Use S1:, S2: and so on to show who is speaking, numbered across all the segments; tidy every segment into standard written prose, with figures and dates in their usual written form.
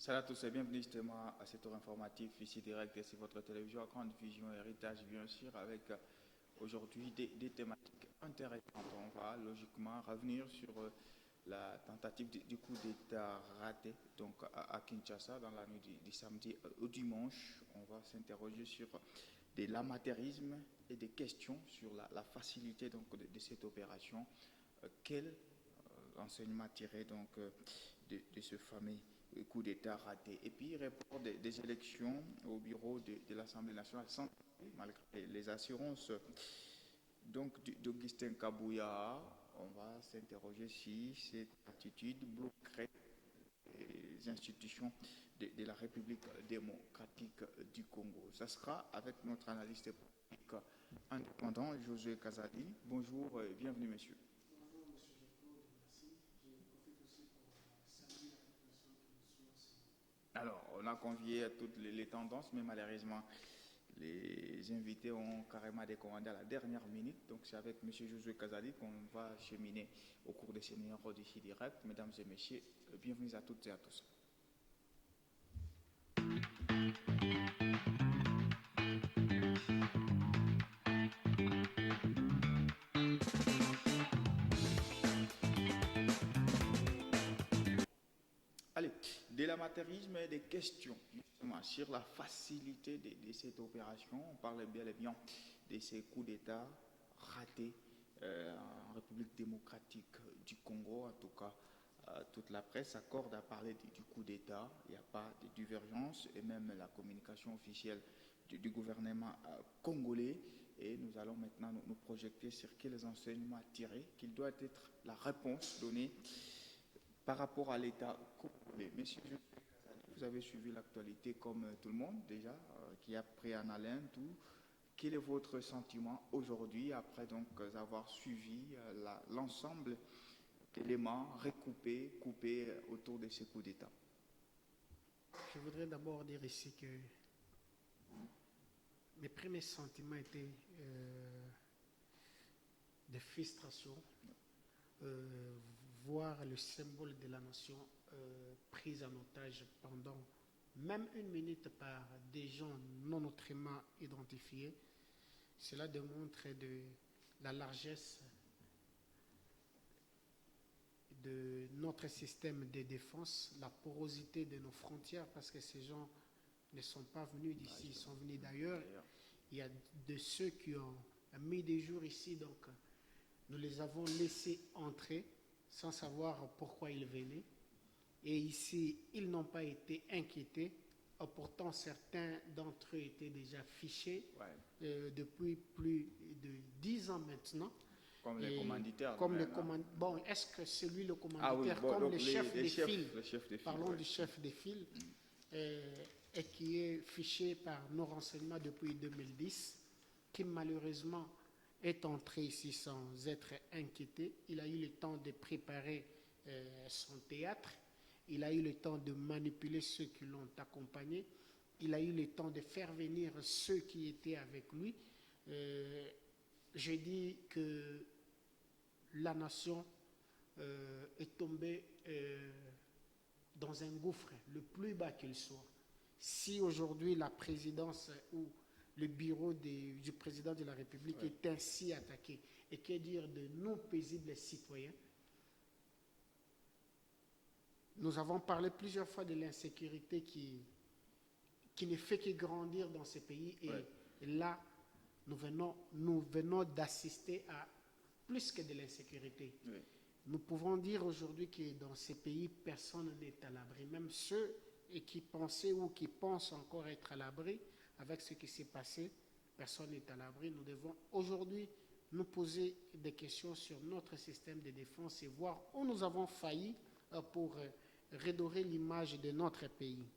S1: Salut à tous et bienvenue justement à cette heure informative ici direct sur votre télévision à Grande Vision Héritage bien sûr avec aujourd'hui des thématiques intéressantes. On va logiquement revenir sur la tentative du coup d'État raté donc à Kinshasa dans la nuit du samedi au dimanche. On va s'interroger sur de l'amateurisme et des questions sur la facilité donc de cette opération. Quel enseignement tiré donc de ce fameux coup d'État raté. Et puis, report des élections au bureau de l'Assemblée nationale sans malgré les assurances donc d'Augustin Kabouya. On va s'interroger si cette attitude bloquerait les institutions de la République démocratique du Congo. Ça sera avec notre analyste politique indépendant, Josué Kazadi. Bonjour et bienvenue, monsieur.
S2: Bonjour, Monsieur Jean-Claude, merci. Je profite aussi pour saluer la population qui nous suit en ce moment.
S1: Alors, on a convié à toutes les tendances, mais malheureusement, les invités ont carrément décommandé à la dernière minute. Donc, c'est avec M. Josué Kazali qu'on va cheminer au cours de ces numéros d'ici direct. Mesdames et messieurs, bienvenue à toutes et à tous. Allez, de l'amateurisme et des questions justement sur la facilité de cette opération. On parle bien et bien de ces coups d'État ratés en République démocratique du Congo. En tout cas, toute la presse s'accorde à parler du coup d'État. Il n'y a pas de divergence et même la communication officielle du gouvernement congolais. Et nous allons maintenant nous projeter sur quels enseignements tirer, quelle doit être la réponse donnée par rapport à l'État congolais. Monsieur, vous avez suivi l'actualité comme tout le monde déjà, qui a pris en haleine tout. Quel est votre sentiment aujourd'hui après donc avoir suivi l'ensemble d'éléments recoupés, coupés autour de ces coups d'État?
S2: Je voudrais d'abord dire ici que mes premiers sentiments étaient de frustration, euh, voir le symbole de la nation prise en otage pendant même une minute par des gens non autrement identifiés. Cela démontre la largesse de notre système de défense, la porosité de nos frontières, parce que ces gens ne sont pas venus d'ici, ils sont venus d'ailleurs. Il y a de ceux qui ont mis des jours ici, donc nous les avons laissés entrer sans savoir pourquoi ils venaient. Et ici, ils n'ont pas été inquiétés. Pourtant, certains d'entre eux étaient déjà fichés depuis plus de 10 ans maintenant.
S1: Comme les commanditaires.
S2: Comme les bon, est-ce que c'est lui le
S1: Ah oui,
S2: commanditaire,
S1: bon,
S2: comme
S1: donc
S2: le chef des files,
S1: le chef des files,
S2: parlons du chef des files, et qui est fiché par nos renseignements depuis 2010, qui malheureusement est entré ici sans être inquiété. Il a eu le temps de préparer son théâtre, il a eu le temps de manipuler ceux qui l'ont accompagné, il a eu le temps de faire venir ceux qui étaient avec lui. Je dis que la nation est tombée dans un gouffre, le plus bas qu'il soit. Si aujourd'hui la présidence ou le bureau du président de la République est ainsi attaqué, et que dire de nous paisibles citoyens? Nous avons parlé plusieurs fois de l'insécurité qui ne fait que grandir dans ce pays, et là, nous venons d'assister à plus que de l'insécurité. Nous pouvons dire aujourd'hui que dans ces pays, personne n'est à l'abri. Même ceux qui pensaient ou qui pensent encore être à l'abri avec ce qui s'est passé, personne n'est à l'abri. Nous devons aujourd'hui nous poser des questions sur notre système de défense et voir où nous avons failli pour redorer l'image de notre pays.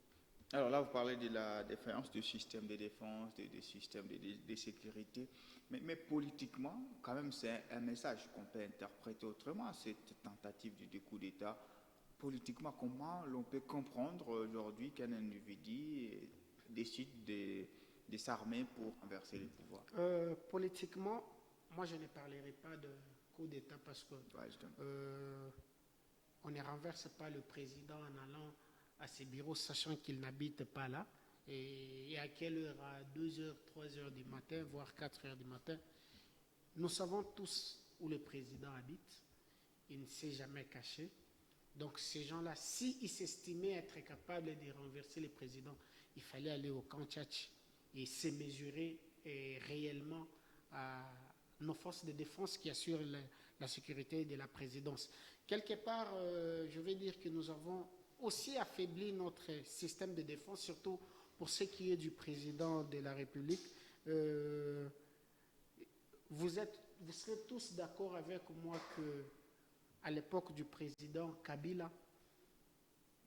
S1: Alors là, vous parlez de la défaillance du système de défense, des systèmes de sécurité, mais politiquement, quand même, c'est un message qu'on peut interpréter autrement, cette tentative du coup d'État. Politiquement, comment l'on peut comprendre aujourd'hui qu'un individu décide de s'armer pour renverser le pouvoir?
S2: Politiquement, moi je ne parlerai pas de coup d'État parce que on ne renverse pas le président en allant à ses bureaux, sachant qu'il n'habite pas là. Et à quelle heure? À 2 heures, 3 heures du matin, voire 4 heures du matin. Nous savons tous où le président habite. Il ne s'est jamais caché. Donc ces gens-là, s'ils s'estimaient être capables de renverser le président, il fallait aller au camp Tchatch et se mesurer réellement à nos forces de défense qui assurent la sécurité de la présidence. Quelque part, je vais dire que nous avons aussi affaibli notre système de défense, surtout pour ce qui est du président de la République. Vous serez tous d'accord avec moi que à l'époque du président Kabila,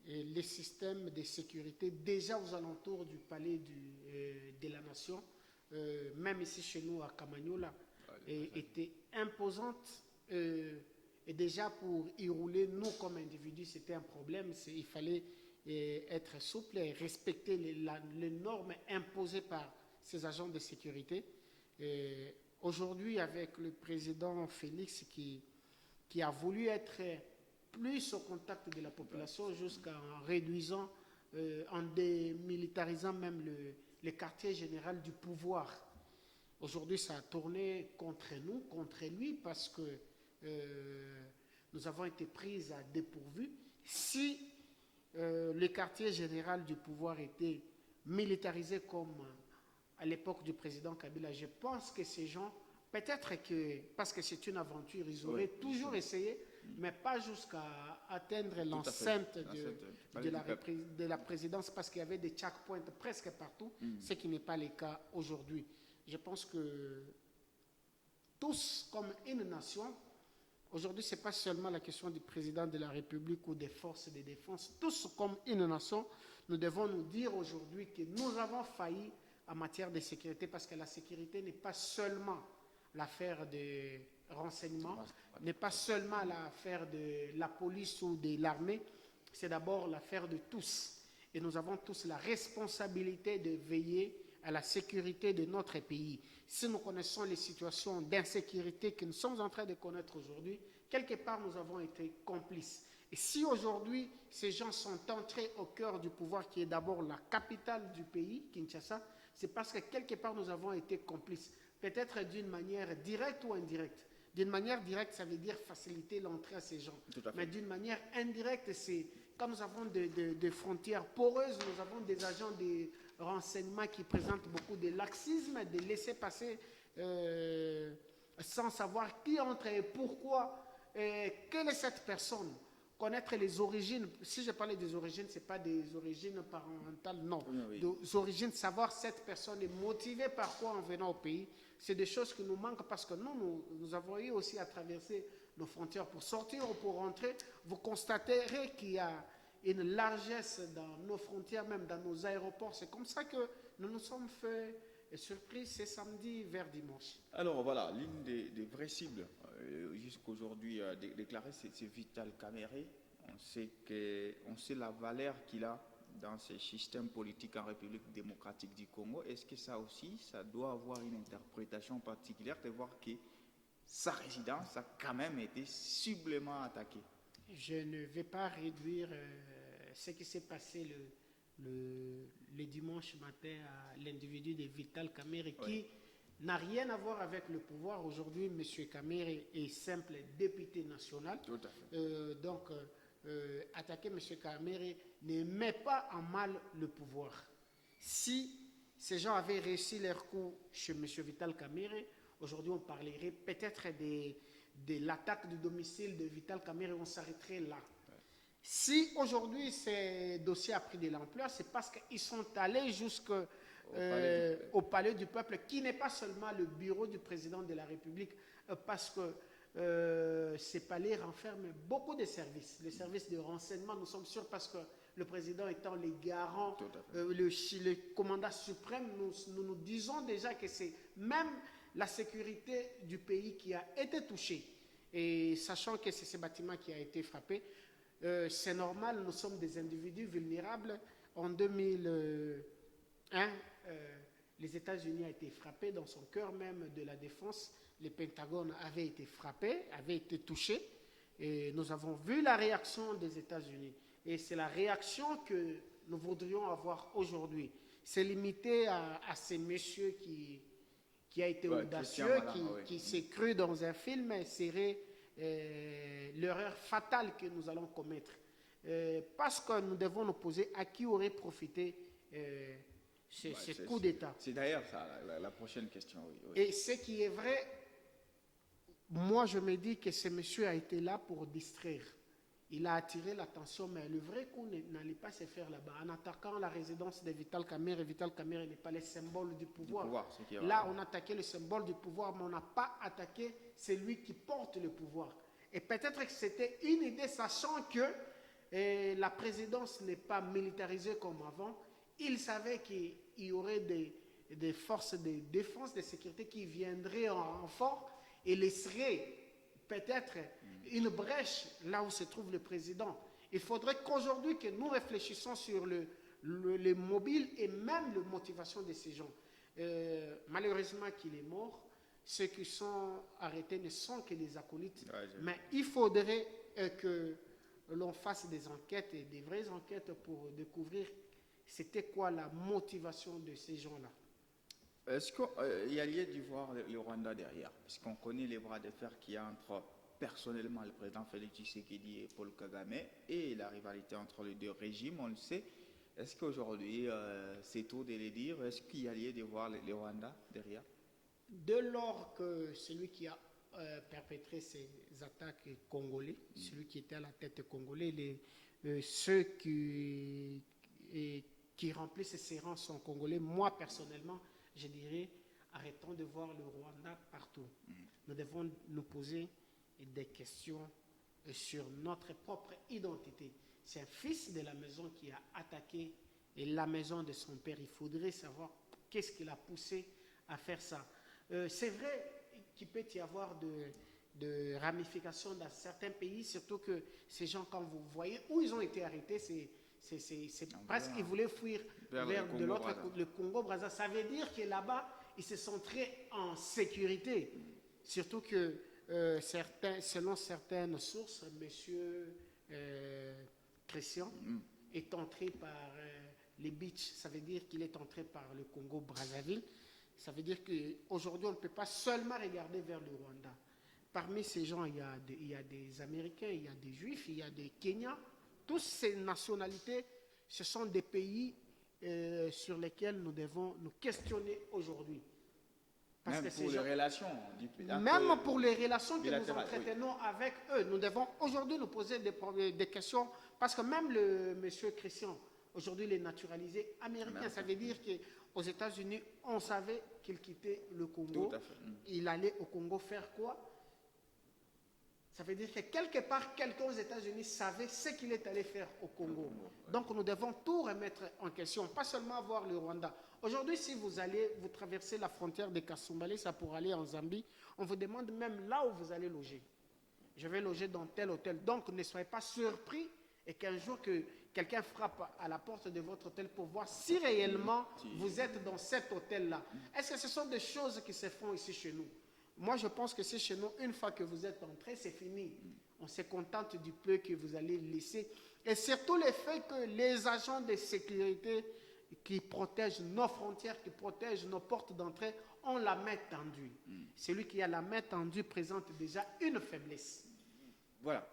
S2: et les systèmes de sécurité, déjà aux alentours du palais de la Nation, même ici chez nous à Kamagnola, étaient imposantes. Et déjà pour y rouler, nous comme individus, c'était un problème. Il fallait être souple et respecter les normes imposées par ces agents de sécurité. Aujourd'hui, avec le président Félix qui a voulu être plus au contact de la population jusqu'en réduisant, en démilitarisant même le quartier général du pouvoir. Aujourd'hui, ça a tourné contre nous, contre lui, parce que nous avons été pris à dépourvu. Si le quartier général du pouvoir était militarisé comme à l'époque du président Kabila, je pense que ces gens, peut-être que, parce que c'est une aventure, ils auraient toujours essayé, mais pas jusqu'à atteindre l'enceinte de la présidence, parce qu'il y avait des checkpoints presque partout, ce qui n'est pas le cas aujourd'hui. Je pense que tous, comme une nation, aujourd'hui, ce n'est pas seulement la question du président de la République ou des forces de défense, tous comme une nation, nous devons nous dire aujourd'hui que nous avons failli en matière de sécurité, parce que la sécurité n'est pas seulement l'affaire de renseignement, n'est pas seulement l'affaire de la police ou de l'armée, c'est d'abord l'affaire de tous. Et nous avons tous la responsabilité de veiller à la sécurité de notre pays. Si nous connaissons les situations d'insécurité que nous sommes en train de connaître aujourd'hui, quelque part nous avons été complices. Et si aujourd'hui ces gens sont entrés au cœur du pouvoir, qui est d'abord la capitale du pays, Kinshasa, c'est parce que quelque part nous avons été complices. Peut-être d'une manière directe ou indirecte. D'une manière directe, ça veut dire faciliter l'entrée à ces gens. Mais d'une manière indirecte, c'est quand nous avons des frontières poreuses, nous avons des agents de renseignement qui présentent beaucoup de laxisme, de laisser passer sans savoir qui entre et pourquoi, quelle est cette personne. Connaître les origines, si je parlais des origines, ce n'est pas des origines parentales, non. Oui. Des origines, savoir cette personne est motivée par quoi en venant au pays, c'est des choses qui nous manquent, parce que nous avons eu aussi à traverser nos frontières pour sortir ou pour rentrer. Vous constaterez qu'il y a une largesse dans nos frontières, même dans nos aéroports. C'est comme ça que nous nous sommes fait surpris ce samedi vers dimanche.
S1: Alors voilà, l'une des vraies cibles jusqu'aujourd'hui déclarée, c'est Vital Kamerhe. On sait la valeur qu'il a dans ce système politique en République démocratique du Congo. Est-ce que ça aussi, ça doit avoir une interprétation particulière de voir que sa résidence a quand même été sublimement attaquée?
S2: Je ne vais pas réduire ce qui s'est passé le dimanche matin à l'individu de Vital Kamerhe, qui n'a rien à voir avec le pouvoir. Aujourd'hui, M. Kamerhe est simple député national.
S1: Tout à fait.
S2: Donc, attaquer M. Kamerhe ne met pas en mal le pouvoir. Si ces gens avaient réussi leur coup chez M. Vital Kamerhe, aujourd'hui on parlerait peut-être de l'attaque du domicile de Vital Kamerhe, on s'arrêterait là. Si aujourd'hui ce dossier a pris de l'ampleur, c'est parce qu'ils sont allés jusqu'au palais du peuple, qui n'est pas seulement le bureau du président de la République, parce que ces palais renferment beaucoup de services. Les services de renseignement, nous sommes sûrs, parce que le président étant les garants, le commandant suprême, nous disons déjà que c'est même la sécurité du pays qui a été touchée. Et sachant que c'est ce bâtiment qui a été frappé, c'est normal, nous sommes des individus vulnérables. En 2001, les États-Unis ont été frappés dans son cœur même de la défense. Le Pentagone avait été frappé, avait été touché. Et nous avons vu la réaction des États-Unis. et c'est la réaction que nous voudrions avoir aujourd'hui. C'est limité à ces messieurs qui a été audacieux, qui s'est cru dans un film, serait l'erreur fatale que nous allons commettre. Parce que nous devons nous poser à qui aurait profité ce coup d'État.
S1: C'est d'ailleurs ça, la prochaine question. Oui.
S2: Et ce qui est vrai, moi je me dis que ce monsieur a été là pour distraire. Il a attiré l'attention, mais le vrai coup n'allait pas se faire là-bas. En attaquant la résidence de Vital Kamerhe, Vital Kamerhe n'est pas le symbole du pouvoir. Là, on a attaqué le symbole du pouvoir, mais on n'a pas attaqué celui qui porte le pouvoir. Et peut-être que c'était une idée, sachant que la présidence n'est pas militarisée comme avant. Il savait qu'il y aurait des forces de défense, de sécurité qui viendraient en renfort et laisseraient peut-être une brèche là où se trouve le président. Il faudrait qu'aujourd'hui que nous réfléchissions sur le mobile et même la motivation de ces gens. Malheureusement qu'il est mort, ceux qui sont arrêtés ne sont que des acolytes. Mais il faudrait que l'on fasse des enquêtes, et des vraies enquêtes pour découvrir c'était quoi la motivation de ces gens-là.
S1: Est-ce qu'il y a lieu d'y voir le Rwanda derrière? Puisqu'on connaît les bras de fer qu'il y a entre personnellement le président Félix Tshisekedi et Paul Kagame et la rivalité entre les deux régimes, on le sait. Est-ce qu'aujourd'hui, c'est tôt de le dire, est-ce qu'il y a lieu de voir le Rwanda derrière?
S2: Dès lors que celui qui a perpétré ces attaques congolais, celui qui était à la tête congolais, ceux qui remplissent ces rangs sont congolais, moi personnellement, je dirais, arrêtons de voir le Rwanda partout. Nous devons nous poser des questions sur notre propre identité. C'est un fils de la maison qui a attaqué la maison de son père. Il faudrait savoir qu'est-ce qui l'a poussé à faire ça. C'est vrai qu'il peut y avoir de ramifications dans certains pays, surtout que ces gens, quand vous voyez où ils ont été arrêtés, c'est parce qu'ils voulaient fuir vers de l'autre côté, le Congo-Brazza. Ça veut dire que là-bas, ils se sentraient en sécurité. Surtout que, selon certaines sources, M. Christian est entré par les beaches. Ça veut dire qu'il est entré par le Congo-Brazzaville. Ça veut dire qu'aujourd'hui, on ne peut pas seulement regarder vers le Rwanda. Parmi ces gens, il y a des Américains, il y a des Juifs, il y a des Kenyans. Toutes ces nationalités, ce sont des pays sur lesquels nous devons nous questionner aujourd'hui.
S1: Même pour les relations.
S2: Même pour les relations que nous entretenons avec eux, nous devons aujourd'hui nous poser des questions. Parce que même le monsieur Christian, aujourd'hui, il est naturalisé américain. Ça veut dire qu'aux États-Unis, on savait qu'il quittait le Congo.
S1: Tout à fait.
S2: Il allait au Congo faire quoi? Ça veut dire que quelque part, quelqu'un aux États-Unis savait ce qu'il est allé faire au Congo. Donc nous devons tout remettre en question, pas seulement voir le Rwanda. Aujourd'hui, si vous traversez la frontière de Kasumbalé, ça pour aller en Zambie, on vous demande même là où vous allez loger. Je vais loger dans tel hôtel. Donc ne soyez pas surpris et qu'un jour que quelqu'un frappe à la porte de votre hôtel pour voir si réellement vous êtes dans cet hôtel-là. Est-ce que ce sont des choses qui se font ici chez nous? Moi, je pense que c'est chez nous, une fois que vous êtes entré, c'est fini. On se contente du peu que vous allez laisser. Et surtout le fait que les agents de sécurité qui protègent nos frontières, qui protègent nos portes d'entrée, ont la main tendue. Celui qui a la main tendue présente déjà une faiblesse.
S1: Voilà.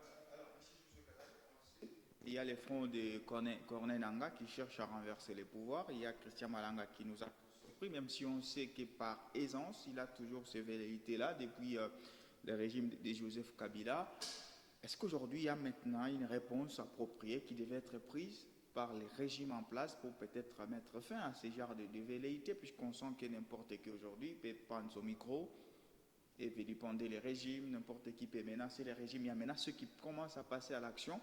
S1: Il y a les fronts de Corneille Nangaa qui cherchent à renverser les pouvoirs. Il y a Christian Malanga qui nous a surpris, même si on sait que par aisance, il a toujours ces velléités-là depuis le régime de Joseph Kabila. Est-ce qu'aujourd'hui, il y a maintenant une réponse appropriée qui devait être prise par les régimes en place pour peut-être mettre fin à ces genres de velléités, puisqu'on sent que n'importe qui aujourd'hui peut prendre son micro et vilipender les régimes, n'importe qui peut menacer les régimes. Il y a maintenant ceux qui commencent à passer à l'action.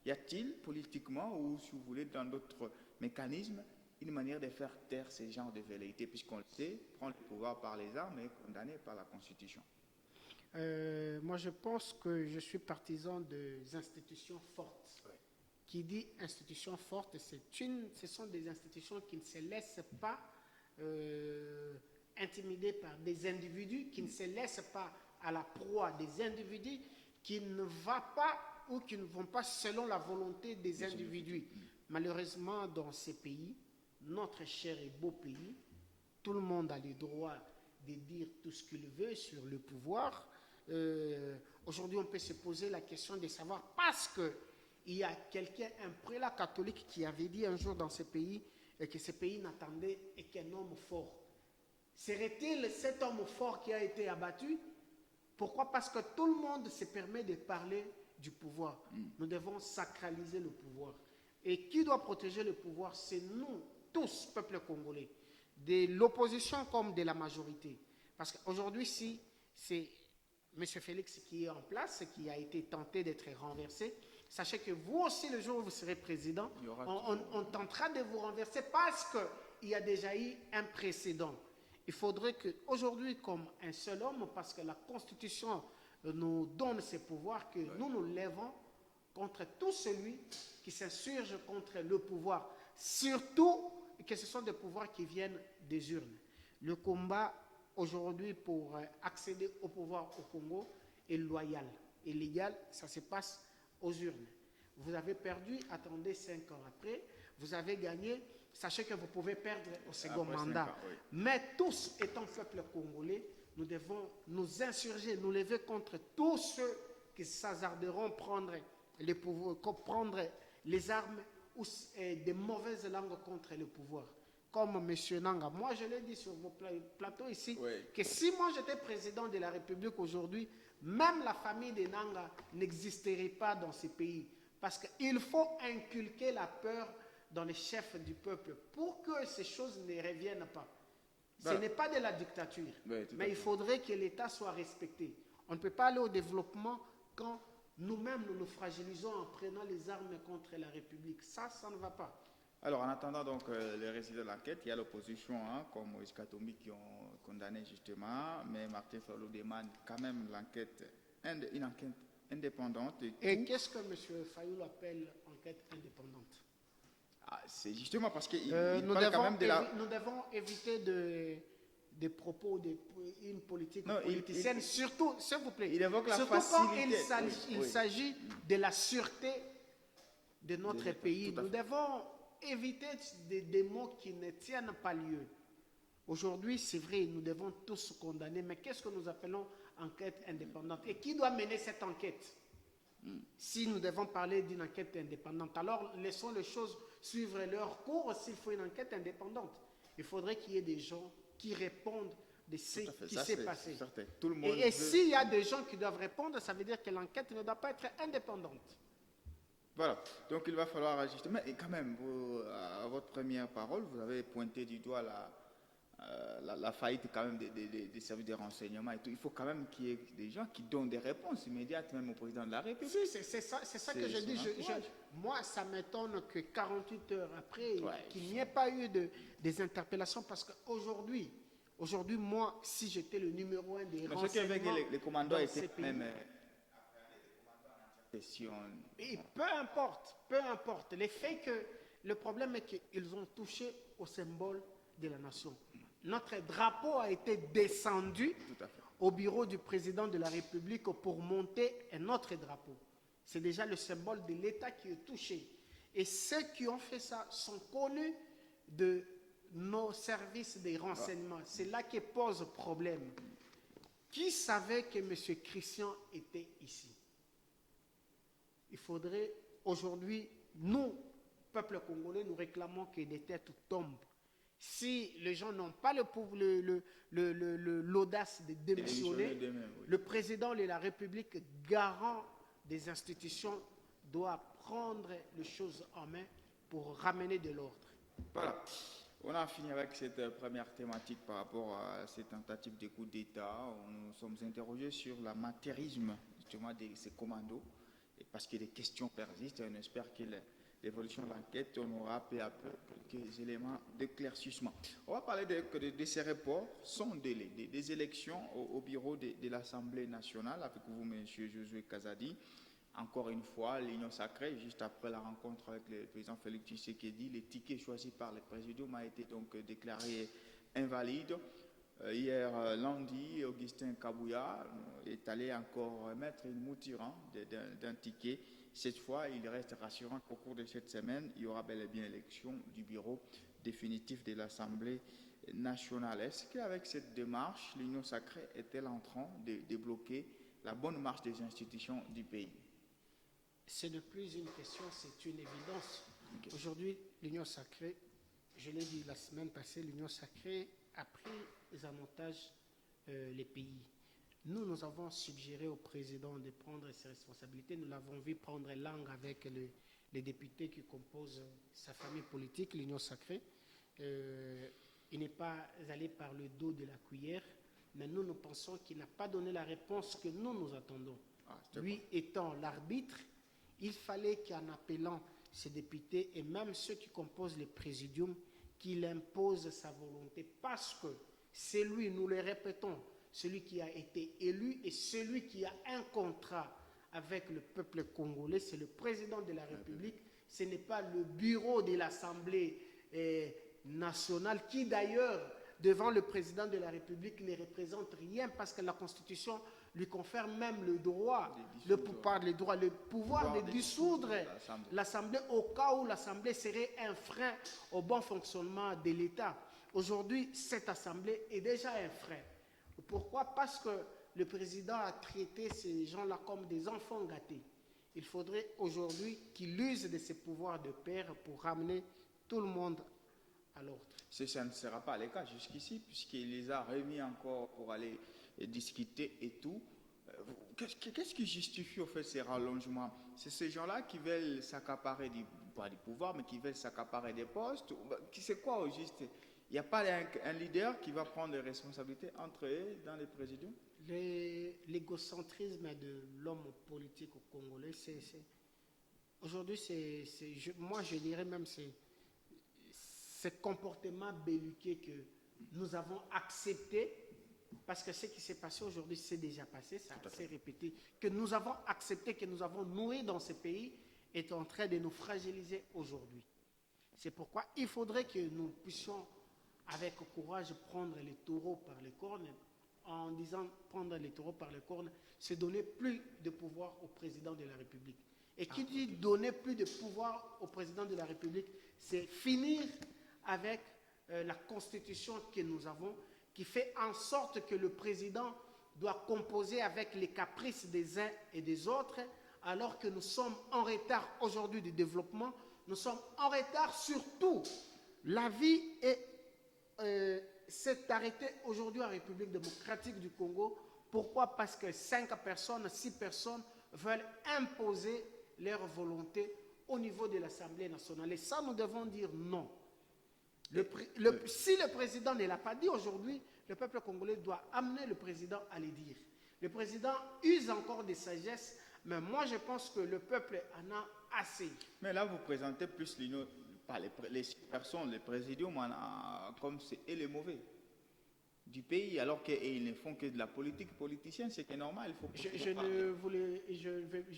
S1: Y a-t-il politiquement ou, si vous voulez, dans d'autres mécanismes, une manière de faire taire ces genres de velléités, puisqu'on le sait, prendre le pouvoir par les armes est condamné par la Constitution?
S2: Moi, je pense que je suis partisan des institutions fortes. Ouais. Qui dit institutions fortes, ce sont des institutions qui ne se laissent pas intimider par des individus, qui ne se laissent pas à la proie des individus, qui ne va pas ou qui ne vont pas selon la volonté des individus. Malheureusement, dans ces pays, notre cher et beau pays, tout le monde a le droit de dire tout ce qu'il veut sur le pouvoir. Aujourd'hui, on peut se poser la question de savoir, parce qu'il y a quelqu'un, un prélat catholique, qui avait dit un jour dans ce pays que ce pays n'attendait qu'un homme fort. Serait-il cet homme fort qui a été abattu? Pourquoi? Parce que tout le monde se permet de parler du pouvoir. Nous devons sacraliser le pouvoir. Et qui doit protéger le pouvoir? C'est nous, tous, peuple congolais, de l'opposition comme de la majorité. Parce qu'aujourd'hui, si c'est M. Félix qui est en place, qui a été tenté d'être renversé, sachez que vous aussi, le jour où vous serez président, on tentera de vous renverser parce qu'il y a déjà eu un précédent. Il faudrait qu'aujourd'hui, comme un seul homme, parce que la Constitution nous donne ces pouvoirs, que nous nous lèvons contre tout celui qui s'insurge contre le pouvoir. Surtout que ce sont des pouvoirs qui viennent des urnes. Le combat aujourd'hui pour accéder au pouvoir au Congo est loyal et légal, ça se passe aux urnes. Vous avez perdu, attendez 5 ans après, vous avez gagné, sachez que vous pouvez perdre au second mandat. Ans, oui. Mais tous, étant peuple congolais, nous devons nous insurger, nous lever contre tous ceux qui s'hasarderont prendre les pouvoirs, prendre les armes ou des mauvaises langues contre le pouvoir. Comme M. Nanga, moi je l'ai dit sur vos plateaux ici, que si moi j'étais président de la République aujourd'hui, même la famille de Nanga n'existerait pas dans ce pays. Parce qu'il faut inculquer la peur dans les chefs du peuple pour que ces choses ne reviennent pas. Ce n'est pas de la dictature, mais il faudrait que l'État soit respecté. On ne peut pas aller au développement quand nous-mêmes nous nous fragilisons en prenant les armes contre la République. Ça ne va pas.
S1: Alors, en attendant donc les résultats de l'enquête, il y a l'opposition, comme Moïse Katumbi, qui ont condamné justement, mais Martin Fayulu demande quand même une enquête indépendante.
S2: Et qu'est-ce que M. Fayulu appelle enquête indépendante?
S1: C'est justement parce qu'il parle quand même de la...
S2: Nous devons éviter des propos, une politique politicienne, surtout, s'il vous plaît,
S1: il évoque la
S2: surtout
S1: facilité.
S2: quand il s'agit de la sûreté de notre pays. Nous devons éviter des mots qui ne tiennent pas lieu. Aujourd'hui, c'est vrai, nous devons tous condamner, mais qu'est-ce que nous appelons enquête indépendante? Et qui doit mener cette enquête? Si nous devons parler d'une enquête indépendante, alors laissons les choses suivre leur cours. S'il faut une enquête indépendante, il faudrait qu'il y ait des gens qui répondent de ce qui s'est passé. Et s'il y a des gens qui doivent répondre, ça veut dire que l'enquête ne doit pas être indépendante.
S1: Voilà, donc il va falloir ajuster. Mais quand même, à votre première parole, vous avez pointé du doigt la faillite quand même des services de renseignement et tout. Il faut quand même qu'il y ait des gens qui donnent des réponses immédiates même au président de la République.
S2: Si, c'est ça que je dis. Moi, ça m'étonne que 48 heures après, qu'il n'y ait pas eu des interpellations, parce qu'aujourd'hui, moi, si j'étais le numéro 1 des renseignements...
S1: Mais les commandants étaient même...
S2: Et peu importe. Le problème est qu'ils ont touché au symbole de la nation. Notre drapeau a été descendu au bureau du président de la République pour monter un autre drapeau. C'est déjà le symbole de l'État qui est touché. Et ceux qui ont fait ça sont connus de nos services de renseignement. C'est là que pose problème. Qui savait que M. Christian était ici? Il faudrait aujourd'hui, nous, peuple congolais, nous réclamons que des têtes tombent. Si les gens n'ont pas l'audace de démissionner, le président de la République, garant des institutions, doit prendre les choses en main pour ramener de l'ordre.
S1: Voilà. On a fini avec cette première thématique par rapport à cette tentative de coup d'État. Nous nous sommes interrogés sur l'amateurisme justement de ces commandos. Et parce que les questions persistent, on espère que l'évolution de l'enquête, on aura peu à peu quelques éléments d'éclaircissement. On va parler de ces reports sans délai, des élections au bureau de l'Assemblée nationale avec vous, M. Josué Kazadi. Encore une fois, l'Union sacrée, juste après la rencontre avec le président Félix Tshisekedi, le ticket choisi par le présidium a été donc déclaré invalide. Hier, lundi, Augustin Kabouya est allé encore mettre une mouture d'un ticket. Cette fois, il reste rassurant qu'au cours de cette semaine, il y aura bel et bien l'élection du bureau définitif de l'Assemblée nationale. Est-ce qu'avec cette démarche, l'Union sacrée est-elle en train de débloquer la bonne marche des institutions du pays?
S2: Ce n'est plus une question, c'est une évidence.
S1: Okay.
S2: Aujourd'hui, l'Union sacrée, je l'ai dit la semaine passée, l'Union sacrée a pris en otage les pays. Nous avons suggéré au président de prendre ses responsabilités. Nous l'avons vu prendre langue avec les députés qui composent sa famille politique, l'Union sacrée. Il n'est pas allé par le dos de la cuillère, mais nous pensons qu'il n'a pas donné la réponse que nous attendons. Lui étant l'arbitre, il fallait qu'en appelant ces députés et même ceux qui composent le présidium, qu'il impose sa volonté, parce que c'est lui, nous le répétons, celui qui a été élu et celui qui a un contrat avec le peuple congolais, c'est le président de la République, ce n'est pas le bureau de l'Assemblée nationale qui d'ailleurs, devant le président de la République, ne représente rien parce que la Constitution lui confère même le droit, le pouvoir de dissoudre l'Assemblée au cas où l'Assemblée serait un frein au bon fonctionnement de l'État. Aujourd'hui, cette Assemblée est déjà un frein. Pourquoi? Parce que le président a traité ces gens-là comme des enfants gâtés. Il faudrait aujourd'hui qu'il use de ses pouvoirs de père pour ramener tout le monde à l'ordre.
S1: Ça ne sera pas le cas jusqu'ici, puisqu'il les a remis encore pour aller discuter et tout. Qu'est-ce qui justifie au fait ces rallongements? C'est ces gens-là qui veulent s'accaparer pas du pouvoir, mais qui veulent s'accaparer des postes. C'est quoi au juste? Il n'y a pas un leader qui va prendre des responsabilités entre eux dans les présidiums?
S2: L'égocentrisme de l'homme politique congolais, aujourd'hui, moi je dirais même ce comportement belliqueux que nous avons accepté, parce que ce qui s'est passé aujourd'hui, c'est déjà passé, ça s'est répété, que nous avons accepté, que nous avons noué dans ce pays, est en train de nous fragiliser aujourd'hui. C'est pourquoi il faudrait que nous puissions, avec courage, prendre les taureaux par les cornes. En disant prendre les taureaux par les cornes, c'est donner plus de pouvoir au président de la République. Et qui dit donner plus de pouvoir au président de la République, c'est finir avec la constitution que nous avons, qui fait en sorte que le président doit composer avec les caprices des uns et des autres, alors que nous sommes en retard aujourd'hui du développement, nous sommes en retard sur tout. La vie s'est arrêtée aujourd'hui en République démocratique du Congo. Pourquoi? Parce que 5 personnes, 6 personnes veulent imposer leur volonté au niveau de l'Assemblée nationale. Et ça, nous devons dire non. Si le président ne l'a pas dit aujourd'hui, le peuple congolais doit amener le président à le dire. Le président use encore de sagesse, mais moi je pense que le peuple en a assez.
S1: Mais là, vous présentez plus pas les personnes, les présidiums, comme c'est et les mauvais du pays, alors qu'ils ne font que de la politique politicienne, c'est que normal. Il faut
S2: je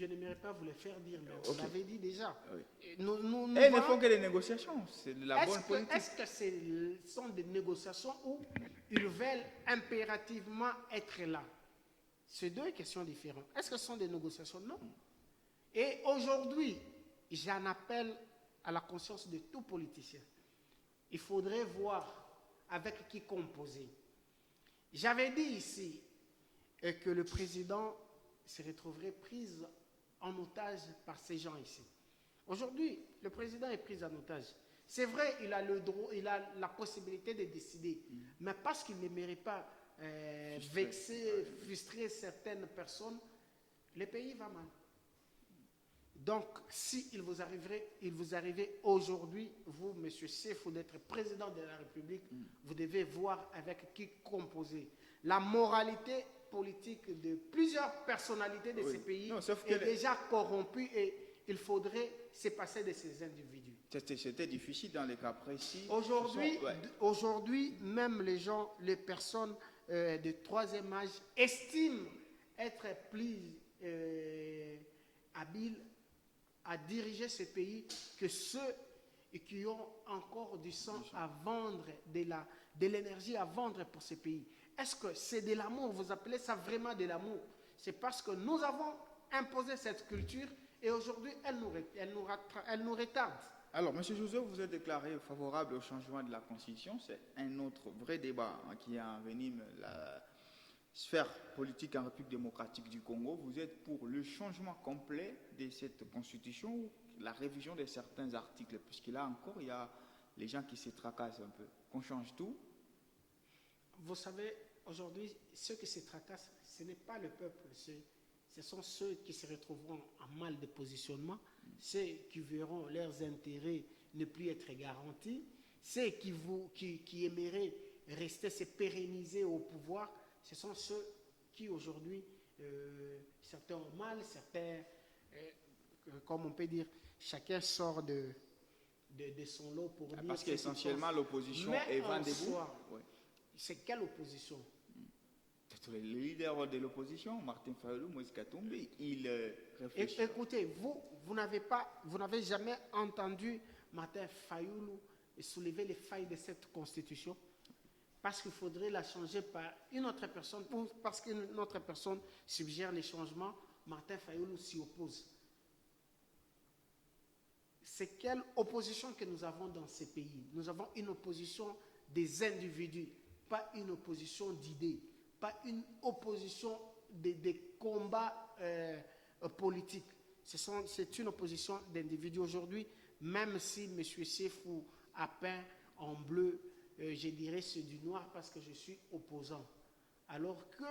S2: n'aimerais pas vous le faire dire, mais vous l'avez dit déjà.
S1: Oui.
S2: Ils
S1: ne font que des négociations, c'est de la bonne politique.
S2: Est-ce que ce sont des négociations où ils veulent impérativement être là? C'est deux questions différentes. Est-ce que ce sont des négociations? Non. Et aujourd'hui, j'en appelle à la conscience de tout politicien. Il faudrait voir avec qui composer. J'avais dit ici que le président se retrouverait pris en otage par ces gens ici. Aujourd'hui, le président est pris en otage. C'est vrai, il a le droit, il a la possibilité de décider, mais parce qu'il ne mérite pas frustrer certaines personnes, le pays va mal. Donc, si il vous arrivait aujourd'hui, vous, M. Sefou, d'être président de la République, vous devez voir avec qui composer. La moralité politique de plusieurs personnalités de ces pays est déjà corrompue et il faudrait se passer de ces individus.
S1: C'était difficile dans les cas précis.
S2: Aujourd'hui, même les personnes de troisième âge estiment être plus habiles à diriger ce pays que ceux qui ont encore du sang à vendre de l'énergie à vendre pour ces pays. Est-ce que c'est de l'amour? Vous appelez ça vraiment de l'amour? C'est parce que nous avons imposé cette culture et aujourd'hui, elle nous retarde.
S1: Alors, M. Joseph, vous êtes déclaré favorable au changement de la Constitution. C'est un autre vrai débat qui envenime la sphère politique en République démocratique du Congo. Vous êtes pour le changement complet de cette Constitution ou la révision de certains articles? Puisque là encore, il y a les gens qui se tracassent un peu. Qu'on change tout?
S2: Vous savez, aujourd'hui, ceux qui se tracassent, ce n'est pas le peuple, ce sont ceux qui se retrouveront en mal de positionnement, ceux qui verront leurs intérêts ne plus être garantis, ceux qui aimeraient rester se pérenniser au pouvoir, ce sont ceux qui aujourd'hui, certains ont mal, certains, comme on peut dire, chacun sort de son lot pour dire...
S1: Parce qu'essentiellement, l'opposition est vent debout. Oui.
S2: C'est quelle opposition?
S1: Le leader de l'opposition, Martin Fayulu, Moïse Katumbi, il réfléchit.
S2: Écoutez, vous n'avez jamais entendu Martin Fayulu soulever les failles de cette constitution parce qu'il faudrait la changer par une autre personne, ou parce qu'une autre personne suggère les changements, Martin Fayulu s'y oppose. C'est quelle opposition que nous avons dans ces pays? Nous avons une opposition des individus, pas une opposition d'idées, pas une opposition des combats politiques. C'est une opposition d'individus. Aujourd'hui, même si M. Sefou a peint en bleu, je dirais c'est du noir parce que je suis opposant. Alors que,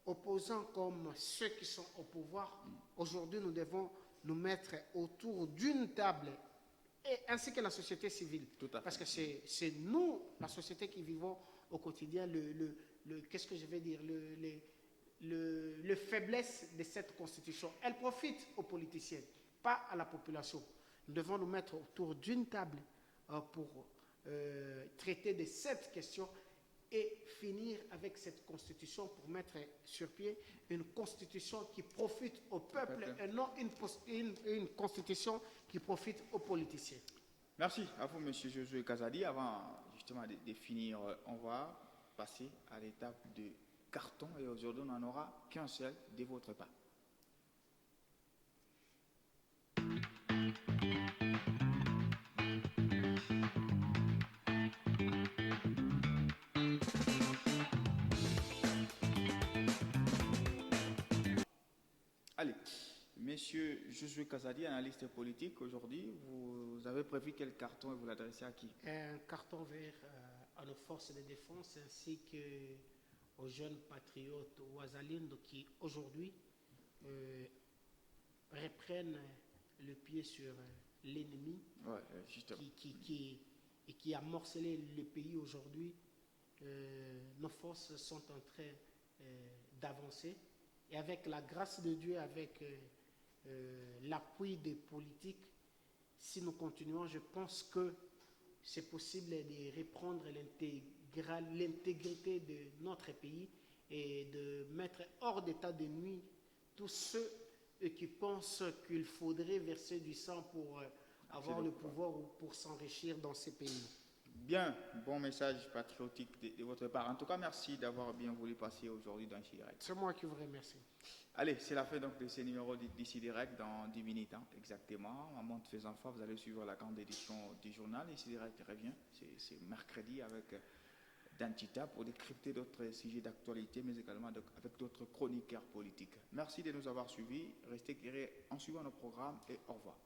S2: opposants comme ceux qui sont au pouvoir, aujourd'hui nous devons nous mettre autour d'une table, ainsi que la société civile. Parce que c'est nous, la société, qui vivons au quotidien qu'est-ce que je vais dire, le faiblesse de cette constitution. Elle profite aux politiciens, pas à la population. Nous devons nous mettre autour d'une table pour traiter de cette question et finir avec cette constitution pour mettre sur pied une constitution qui profite au peuple et non une constitution qui profite aux politiciens.
S1: Merci à vous, M. Josué Kazadi. Avant justement de finir, on va passer à l'étape de carton et aujourd'hui on n'en aura qu'un seul de votre part. Allez, Monsieur Josué Kazadi, analyste politique, aujourd'hui, vous avez prévu quel carton et vous l'adressez à qui?
S2: Un carton vert à nos forces de défense ainsi qu'aux jeunes patriotes Ouazalindo qui aujourd'hui reprennent le pied sur l'ennemi qui a morcelé le pays aujourd'hui. Nos forces sont en train d'avancer. Et avec la grâce de Dieu, avec l'appui des politiques, si nous continuons, je pense que c'est possible de reprendre l'intégrité de notre pays et de mettre hors d'état de nuit tous ceux qui pensent qu'il faudrait verser du sang pour avoir le pouvoir ou pour s'enrichir dans ces pays.
S1: Bien, bon message patriotique de votre part. En tout cas, merci d'avoir bien voulu passer aujourd'hui dans Ici Direct.
S2: C'est moi qui vous remercie.
S1: Allez, c'est la fin donc de ce numéro d'Ici Direct dans 10 minutes exactement. En monte faisant foi, vous allez suivre la grande édition du journal. Ici Direct revient, c'est mercredi avec Dantita pour décrypter d'autres sujets d'actualité, mais également avec d'autres chroniqueurs politiques. Merci de nous avoir suivis. Restez éclairés en suivant nos programmes et au revoir.